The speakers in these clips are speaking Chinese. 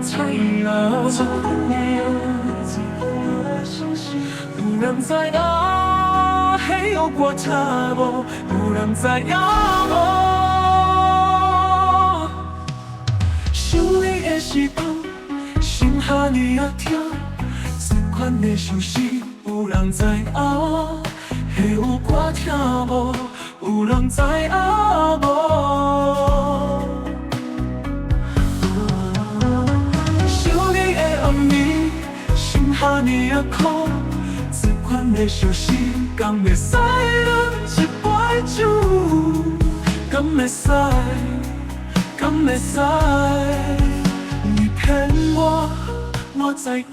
太了，不能再啊，还有过他不，不能再啊我。想你的时光，心哈你啊跳，这款的相思，有人知啊，还有我听无，有人知啊无。哈你啊苦，这款的相思，敢会使忍一杯酒？敢会使？敢会使？你骗我，我知影，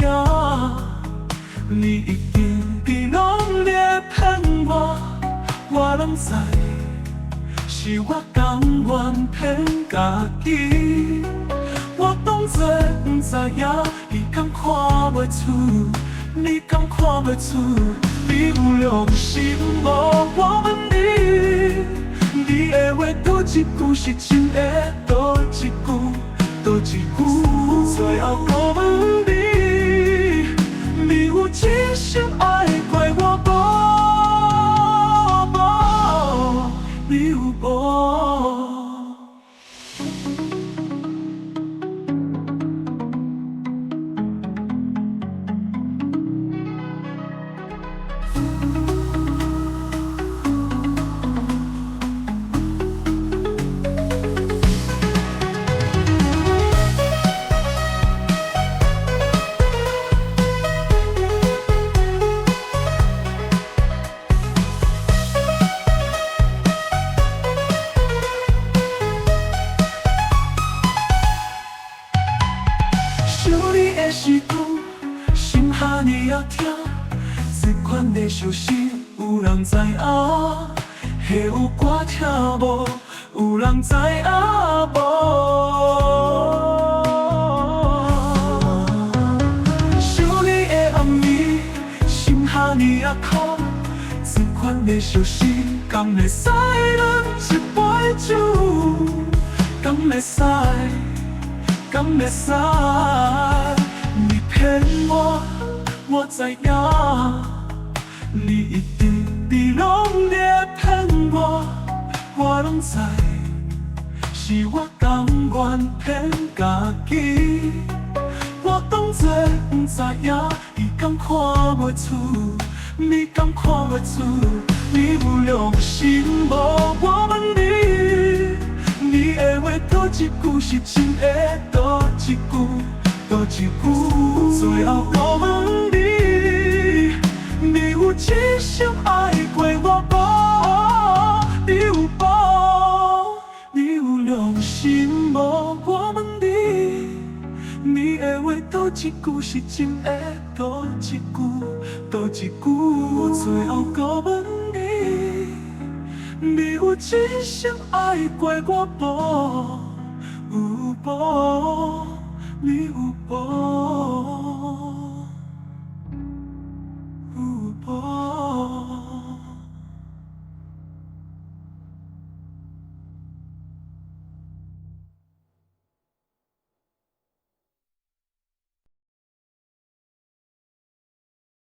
你一定比拢在骗我，我拢知，是我甘愿骗家己。我当作不知影，你敢看袂出？你敢看袂出？你有良心无？我问你，你的话倒一句是真的，倒一句，倒一句？最后我问你，你有真心爱过我无？你有无？时光，心哈你啊跳，这款的相思，有人知啊，还有我听无，有人知啊无。想你的暗暝，心哈你啊苦，这款的相思，敢会使忍一杯酒？敢会使？敢会使？骗我，我知影，你一定比拢在骗我，我拢知，是我甘愿骗家己。我当作不知影，你敢看袂出？你敢看袂出？你有良心无？我问你，你的话倒一句是真的，倒一句？倒一句？最后我问你，你有真心爱过我无？你有无？你有良心无？我问你，你的话倒一句是真的，倒一句？倒一句？最后我问你，你有真心爱过我无？有无？你有无？有无？